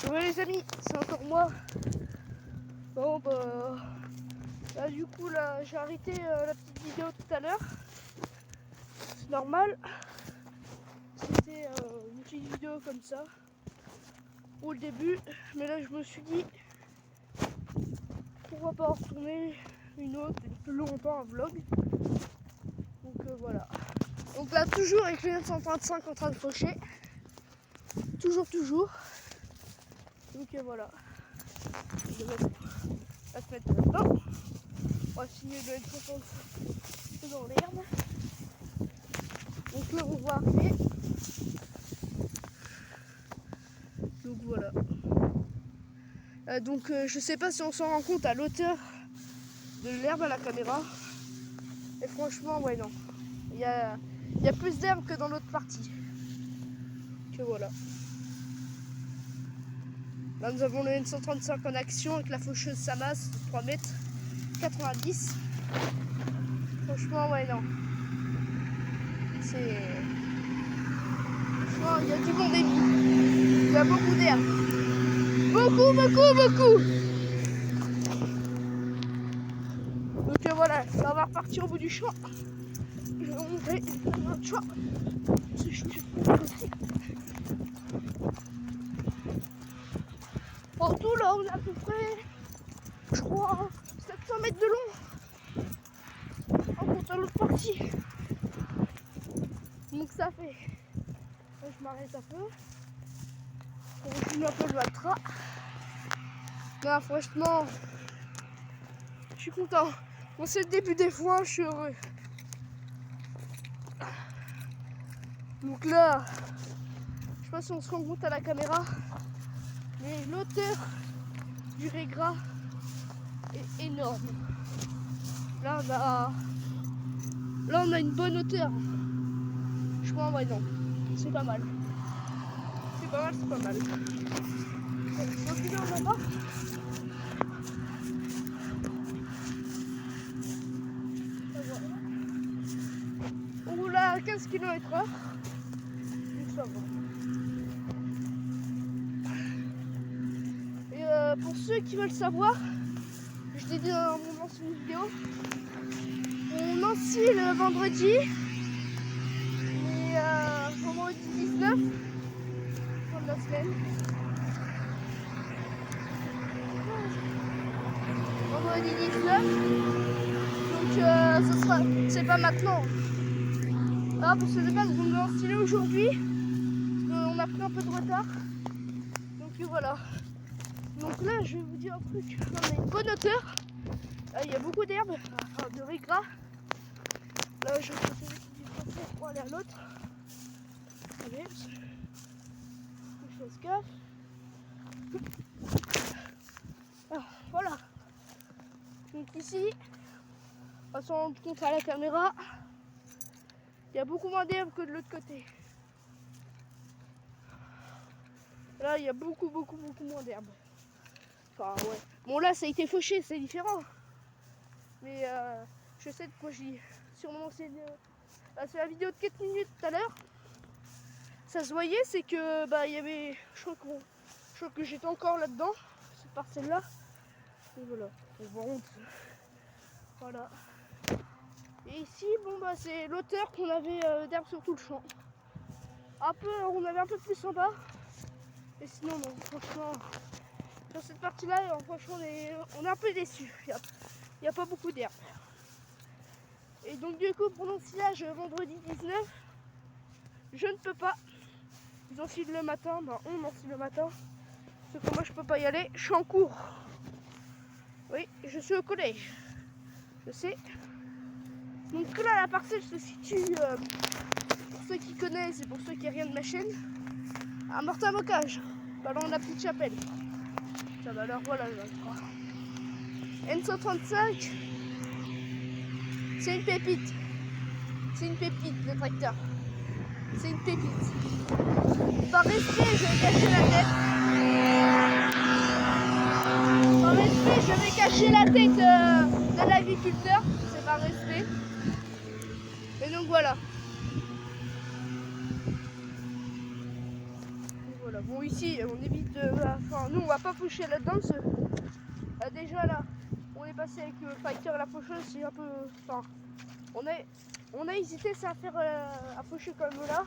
Ouais les amis, c'est encore moi. Bon bah là du coup là j'ai arrêté la petite vidéo tout à l'heure. C'est normal. C'était une petite vidéo comme ça au début, mais là je me suis dit pourquoi pas en retourner une autre plus longtemps, un vlog. Donc voilà. Donc là toujours avec le 935 en train de faucher. Toujours. Donc voilà. Je vais la se mettre là-dedans. On va signer le N65 dans l'herbe. Donc là on va arriver. Donc voilà. Donc je sais pas si on s'en rend compte à l'auteur de l'herbe à la caméra. Et franchement ouais non. Il y a plus d'herbe que dans l'autre partie. Que voilà. Là nous avons le N135 en action avec la faucheuse Samas de 3 mètres 90. Franchement ouais non. C'est. Franchement il y a du bon débit. Il y a beaucoup d'herbe. Beaucoup. Donc voilà, là on va repartir au bout du champ. Je vais vous montrer notre champ. En tout là on a à peu près, je crois, 700 mètres de long. En comptant l'autre partie. Donc ça fait. Là, je m'arrête un peu. On continue un peu le Valtra. Là franchement, je suis content. Bon, c'est le début des foins, je suis heureux. Donc là, je sais pas si on se rend compte à la caméra, mais l'auteur du régras est énorme. Là on a une bonne hauteur. Je crois ouais non, c'est pas mal. C'est pas mal. On va continuer en bas. On roule à 15 km/h. Donc ça va. Et pour ceux qui veulent savoir, je l'ai dit dans mon ancienne vidéo, on encie le vendredi. Et vendredi 19, fin de la semaine. Vendredi 19. Donc ce sera. C'est pas maintenant. Ah pour ce départ, on l'a ensilé aujourd'hui. On a pris un peu de retard. Donc voilà. Donc là je vais vous dire un truc. On a une bonne hauteur. Là il y a beaucoup d'herbe, enfin de régras. Là je vais passer du français pour aller à l'autre. Allez, je fasse gaffe. Ah, voilà. Donc ici, on va s'en rendre compte à la caméra. Il y a beaucoup moins d'herbe que de l'autre côté. Là il y a beaucoup moins d'herbe. Enfin ouais. Bon là ça a été fauché, c'est différent. Mais je sais de quoi je dis. Sur mon c'est la vidéo de 4 minutes tout à l'heure. Ça se voyait, c'est que il y avait. Je crois que j'étais encore là-dedans, cette parcelle-là. Et voilà. Voilà. Et ici, c'est l'auteur qu'on avait d'herbe sur tout le champ. On avait un peu plus en bas. Et sinon, non, franchement, sur cette partie-là, franchement, on est un peu déçus. Il n'y a pas beaucoup d'herbe. Et donc, du coup, pour l'ensilage vendredi 19, je ne peux pas. Ils ensilent le matin, on ensile le matin. Parce que moi, je peux pas y aller, je suis en cours. Oui, je suis au collège. Je sais. Donc là, la parcelle se situe, pour ceux qui connaissent et pour ceux qui regardent ma chaîne, à Martin-Bocage, pas loin de la petite chapelle. Ça va, alors voilà, je crois. N135, c'est une pépite. C'est une pépite, le tracteur. C'est une pépite. Par respect, je vais cacher la tête. Par respect, je vais cacher la tête de l'agriculteur. C'est par respect. Et donc voilà. Bon, Bon, ici, on évite de... Enfin, nous, on va pas faucher là-dedans. Déjà, là, on est passé avec le fighter et la faucheuse. C'est un peu... Enfin, on a hésité ça à faire à faucher comme là.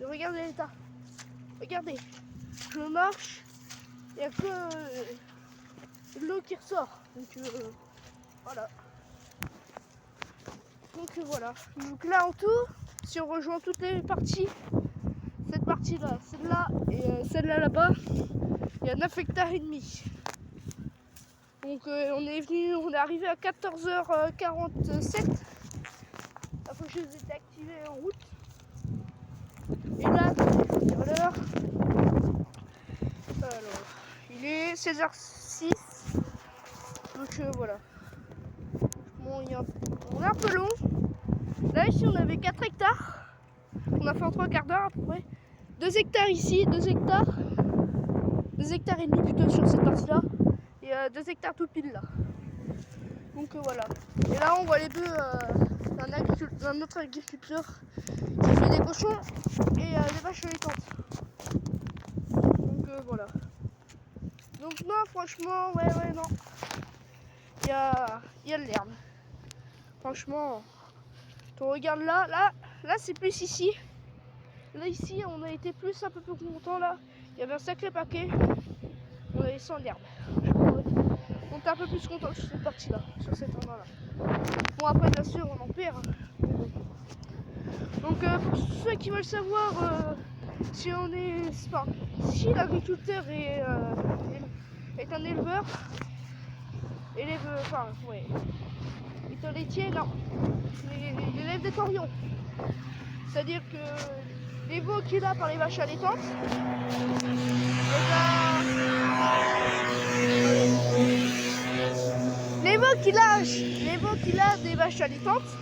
Et regardez l'état. Regardez. Je marche. Il n'y a que de l'eau qui ressort. Donc, voilà. Donc, voilà. Donc là, en tout, si on rejoint toutes les parties, cette partie-là, celle-là et celle-là là-bas, il y a 9 hectares et demi. Donc on est arrivé à 14h47. La faucheuse était activée en route. Et là, je vais dire l'heure. Alors, il est 16h06. Donc voilà. Bon, on est un peu long. Là ici on avait 4 hectares. On a fait en 3 quarts d'heure à peu près. 2 hectares ici, 2 hectares. 2 hectares et demi plutôt sur cette partie-là. Et 2 hectares tout pile là. Donc voilà. Et là on voit les bœufs d'un autre agriculteur qui fait des cochons et des vaches allaitantes. Donc voilà. Donc non, franchement, ouais, non. Il y a de l'herbe. Franchement, tu regardes là, c'est plus ici. Là ici, on a été un peu plus content là. Il y avait un sacré paquet. On avait sans l'herbe. On était un peu plus content sur cette partie-là, sur cet endroit-là. Bon après bien sûr on en perd. Donc pour ceux qui veulent savoir si on est, enfin, si l'agriculteur est un éleveur, enfin ouais, est un laitier, non, il élève des taurions. C'est-à-dire que les veaux qu'il a par les vaches allaitantes, les veaux qu'il a des vaches allaitantes,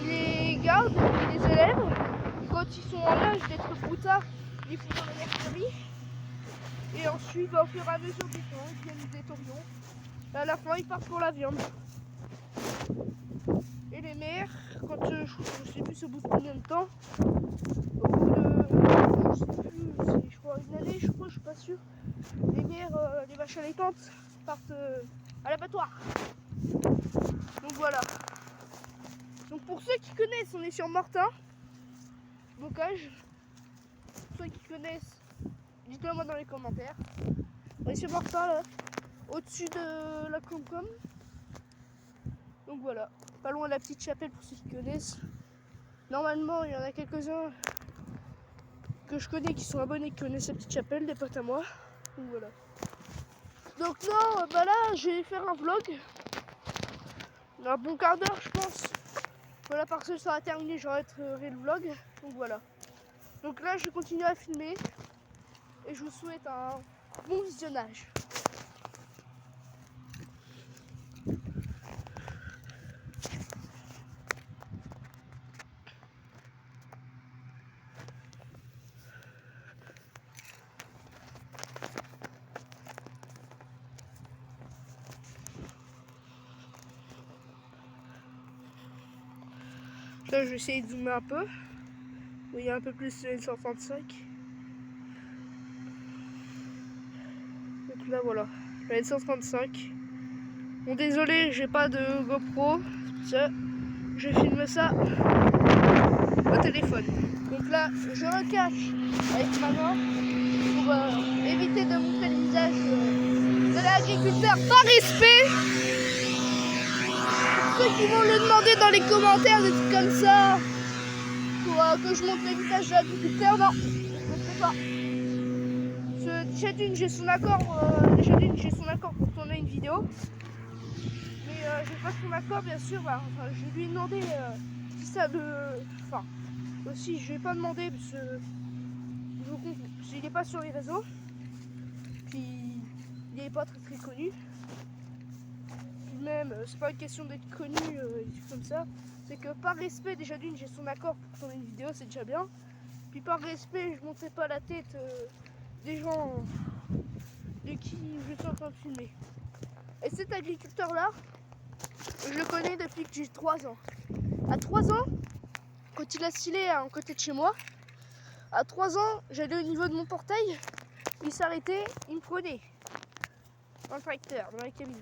il les garde, il les élève. Quand ils sont en âge d'être broutards, ils font dans la mercerie. Et ensuite, au fur et à mesure du temps, ils viennent des taurions. Et à la fin, ils partent pour la viande. Et les mères, quand je sais plus au bout de combien de temps, au bout de, je sais plus, je crois une année, je suis pas sûre, les mères, les vaches allaitantes partent à l'abattoir. Donc voilà. Donc pour ceux qui connaissent, on est sur Martin, Bocage. Pour ceux qui connaissent, dites-le moi dans les commentaires. On est sur Martin là, au-dessus de la Comcom. Donc voilà, pas loin de la petite chapelle pour ceux qui connaissent. Normalement, il y en a quelques-uns que je connais qui sont abonnés, qui connaissent la petite chapelle, des potes à moi. Donc voilà. Donc non, bah là, je vais faire un vlog. Un bon quart d'heure, je pense. Voilà, parce que ça sera terminé, j'arrêterai le vlog. Donc voilà. Donc là, je vais continuer à filmer. Et je vous souhaite un bon visionnage. Là, je vais essayer de zoomer un peu. Vous voyez un peu plus le N135. Donc là, voilà, le N135. Bon, désolé, j'ai pas de GoPro. Je filme ça au téléphone. Donc là, je recache avec ma main pour éviter de montrer le visage de l'agriculteur par respect. Ceux qui vont le demander dans les commentaires, des trucs comme ça, pour que je montre le visage de l'agriculteur, non, je ne sais pas. Déjà d'une, j'ai son accord, pour tourner une vidéo. Mais j'ai pas son accord, bien sûr. Bah, enfin, je lui ai demandé si ça le. Enfin, aussi, je lui ai pas demandé parce qu'il n'est pas sur les réseaux. Puis il n'est pas très connu. Même, c'est pas une question d'être connu comme ça, c'est que par respect, déjà d'une, j'ai son accord pour tourner une vidéo, c'est déjà bien. Puis par respect, je montrais pas la tête des gens de qui je suis en train de filmer. Et cet agriculteur là, je le connais depuis que j'ai 3 ans. À 3 ans, quand il a stylé à un côté de chez moi, À 3 ans, j'allais au niveau de mon portail, il s'arrêtait, il me prenait dans le tracteur, dans la cabine.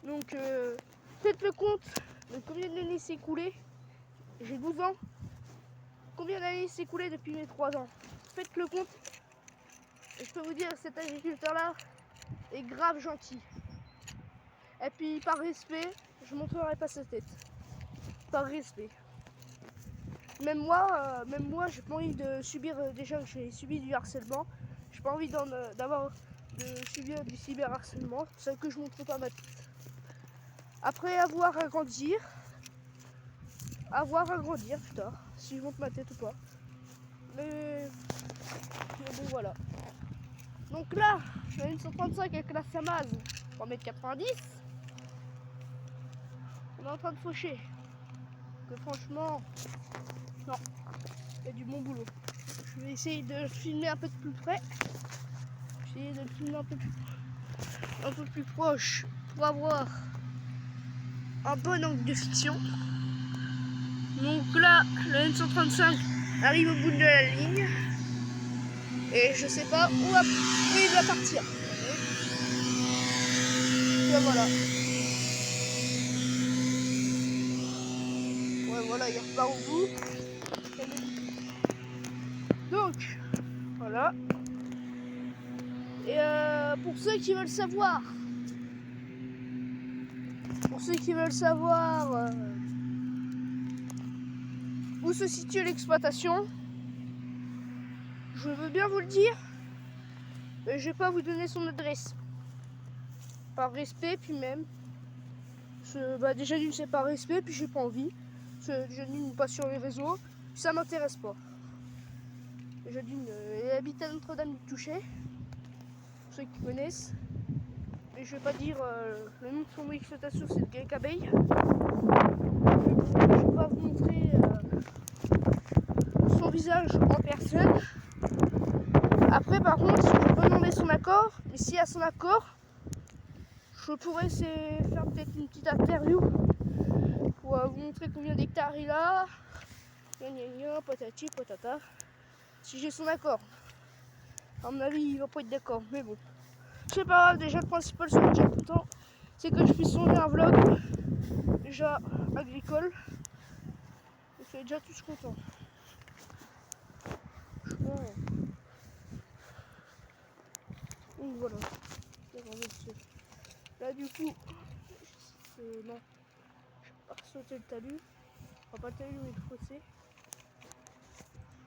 Donc faites le compte de combien d'années s'est écoulé. J'ai 12 ans. Combien d'années s'est écoulé depuis mes 3 ans? Faites le compte. Et je peux vous dire, cet agriculteur-là est grave gentil. Et puis par respect, je ne montrerai pas sa tête. Par respect. Même moi, j'ai pas envie de subir, déjà j'ai subi du harcèlement. J'ai pas envie de subir du cyberharcèlement. C'est pour ça que je montre pas ma tête. Après avoir à grandir plus tard, si je montre ma tête ou pas. Mais bon voilà. Donc là, la 135 avec la Samaz, 3,90 m. On est en train de faucher. Que franchement, non, il y a du bon boulot. Je vais essayer de filmer un peu de plus près. Je vais essayer de filmer un peu plus proche pour avoir un bon angle de fiction. Donc là, le N135 arrive au bout de la ligne. Et je sais pas où il va partir. Et voilà. Ouais, voilà, il repart au bout. Donc, voilà. Et pour ceux qui veulent savoir, où se situe l'exploitation, je veux bien vous le dire, mais je vais pas vous donner son adresse. Par respect, puis même. Déjà d'une, c'est par respect, puis j'ai pas envie. Déjà d'une, pas sur les réseaux, puis ça m'intéresse pas. Déjà d'une, il habite à Notre-Dame du Touchet, pour ceux qui connaissent. Mais je vais pas dire le nom de son exploitation, c'est le Grec Abeille. Je vais pas vous montrer son visage en personne. Après, par contre, je peux demander son accord. Et s'il y a son accord, je pourrais faire peut-être une petite interview pour vous montrer combien d'hectares il a. Gna, patati, patata. Si j'ai son accord. À mon avis, il va pas être d'accord, mais bon. C'est pas grave, déjà le principal, c'est déjà content. C'est que je puisse tourner un vlog, déjà agricole. On fait déjà tous contents. Donc voilà. Là du coup, non, je vais pas sauter le talus. Enfin pas le talus mais le fossé.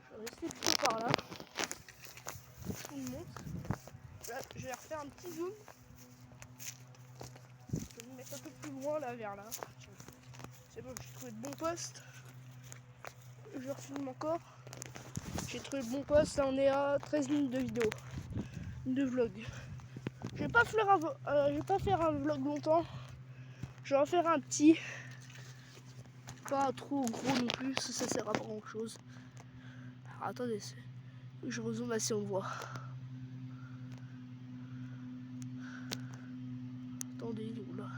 Je vais rester plutôt par là. Je vous montre. Là, je vais refaire un petit zoom. Je vais me mettre un peu plus loin là vers là. C'est bon, j'ai trouvé de bons postes. Je refilme encore. J'ai trouvé le bon poste, là on est à 13 minutes de vidéo, de vlog. Je vais pas faire un vlog longtemps. Je vais en faire un petit. Pas trop gros non plus, ça sert à pas grand chose. Alors, attendez, je rezoome assez, on voit. Attendez, là.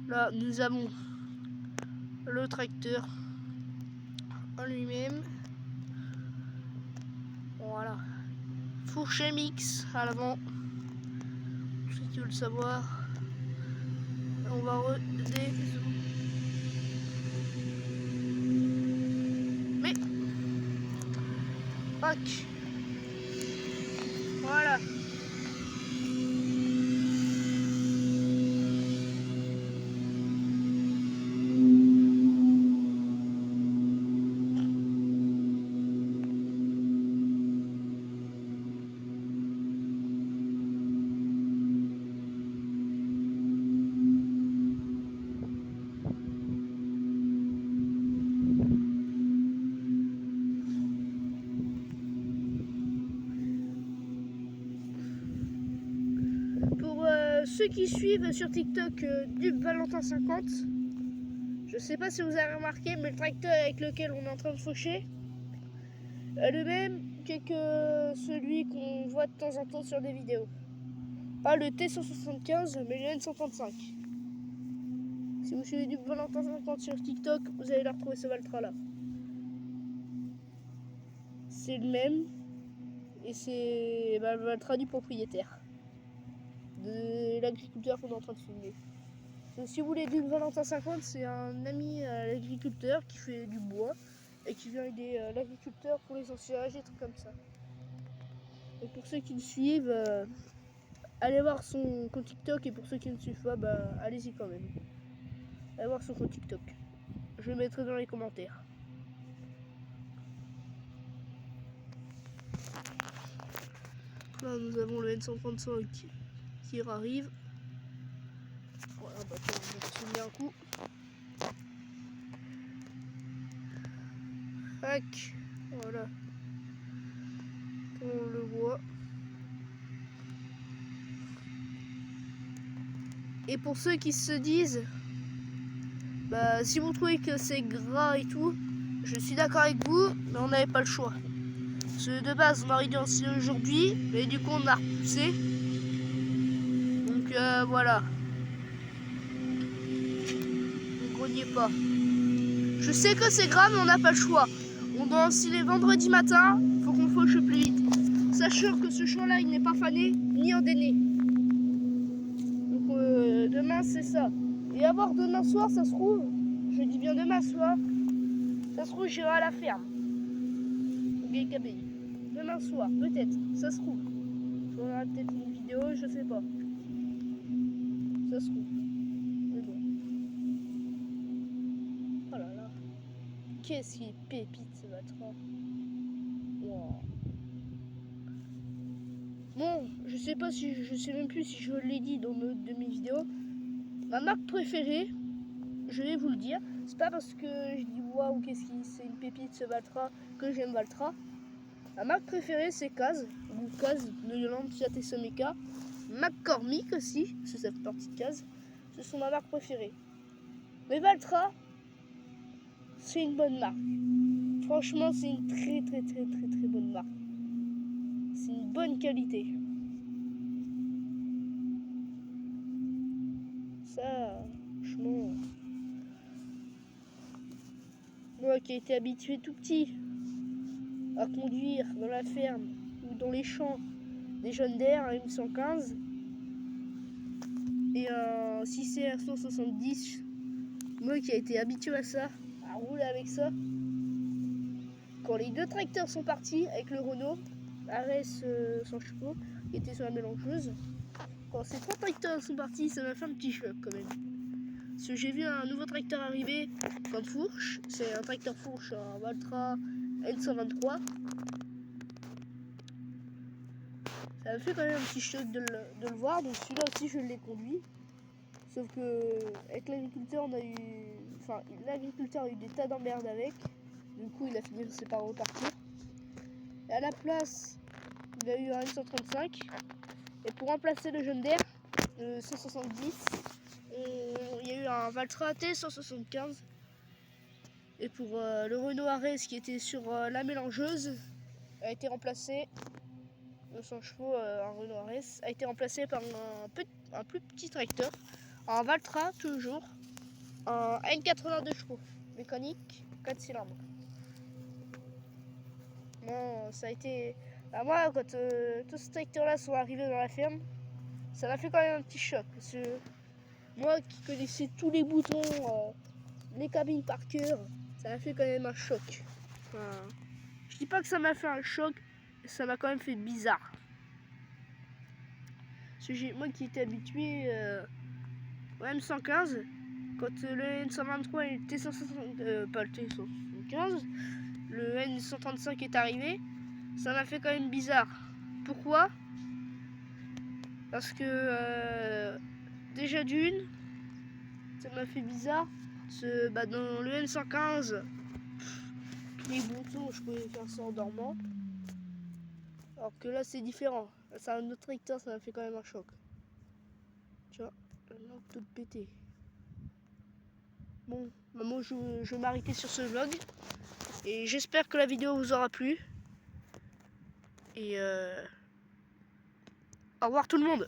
Là, nous avons le tracteur en lui-même. Voilà. Fourcher mix à l'avant. Pour ceux qui veulent savoir. On va redézoomer. Mais. Tac. Voilà. Ceux qui suivent sur TikTok du Valentin50, je sais pas si vous avez remarqué, mais le tracteur avec lequel on est en train de faucher, le même que celui qu'on voit de temps en temps sur des vidéos. Pas le T175, mais le N135. Si vous suivez du Valentin 50 sur TikTok, vous allez la retrouver ce Valtra là. C'est le même. Et c'est le Valtra du propriétaire. De l'agriculteur qu'on est en train de filmer. Donc, si vous voulez du Valentin 50, c'est un ami à l'agriculteur qui fait du bois et qui vient aider l'agriculteur pour les ensillages et trucs comme ça. Et pour ceux qui le suivent, allez voir son compte TikTok, et pour ceux qui ne le suivent pas, allez-y quand même. Allez voir son compte TikTok. Je le mettrai dans les commentaires. Là, nous avons le N135 qui arrive. Voilà, tiens, je vais soulever un coup. Tac, voilà. Comme on le voit. Et pour ceux qui se disent, si vous trouvez que c'est gras et tout, je suis d'accord avec vous, mais on n'avait pas le choix. Parce que de base, on aurait dû enseigner aujourd'hui, mais du coup, on a repoussé. Donc voilà. Ne grognez pas. Je sais que c'est grave, mais on n'a pas le choix. On doit enseigner vendredi matin, faut qu'on fauche plus vite. Sachant que ce champ-là, il n'est pas fané ni endainé. Donc demain, c'est ça. Et à voir demain soir, ça se trouve, je dis bien demain soir, ça se trouve, j'irai à la ferme. Bien cabé. Demain soir, peut-être, ça se trouve. Je ferai peut-être une vidéo, je sais pas. Ça se trouve. Mais bon. Oh là là. Qu'est-ce qui est pépite ce Valtra. Wow. Bon, je sais pas si je sais même plus si je l'ai dit dans une de mes vidéos. Ma marque préférée, je vais vous le dire. C'est pas parce que je dis waouh, qu'est-ce qui c'est une pépite ce Valtra que j'aime Valtra. Ma marque préférée c'est Kaz, ou Kaz de Yolande Fiat et Someca. McCormick aussi, parce que ça fait partie de Kaz. Ce sont ma marque préférée. Mais Valtra, c'est une bonne marque. Franchement, c'est une très bonne marque. C'est une bonne qualité. Ça, franchement, moi qui ai été habitué tout petit à conduire dans la ferme ou dans les champs des John Deere, un M115 et un 6R 170, moi qui ai été habitué à ça, à rouler avec ça, quand les deux tracteurs sont partis avec le Renault RS 100 chevaux qui était sur la mélangeuse, quand ces trois tracteurs sont partis, ça m'a fait un petit choc quand même. Parce que j'ai vu un nouveau tracteur arriver comme fourche, c'est un tracteur fourche, un Valtra N123. Ça m'a fait quand même un petit choc de le voir, donc celui-là aussi je l'ai conduit. Sauf que avec l'agriculteur, l'agriculteur a eu des tas d'emmerdes avec. Du coup, il a fini par repartir. Et à la place, il a eu un N135. Et pour remplacer le John Deere, le 170, il y a eu un Valtra T175. Et pour le Renault Ares qui était sur la mélangeuse, a été remplacé. Le 100 chevaux, un Renault Ares, a été remplacé par un plus petit tracteur. Un Valtra toujours, un N82 chevaux, mécanique, 4 cylindres. Non, ça a été... moi, quand tous ces tracteurs-là sont arrivés dans la ferme, ça m'a fait quand même un petit choc. Parce que moi qui connaissais tous les boutons, les cabines par cœur, ça m'a fait quand même un choc. Enfin, je dis pas que ça m'a fait un choc, ça m'a quand même fait bizarre. Parce que moi qui étais habitué au M115, quand le N123 et le T160, pas le T175, le N135 est arrivé, ça m'a fait quand même bizarre. Pourquoi? Parce que déjà d'une, ça m'a fait bizarre. Dans le N115, les boutons, je pouvais faire ça en dormant. Alors que là, c'est différent. C'est un autre tracteur, ça m'a fait quand même un choc. Tu vois, la lampe toute pétée. Bon, moi je vais m'arrêter sur ce vlog. Et j'espère que la vidéo vous aura plu. Et au revoir tout le monde.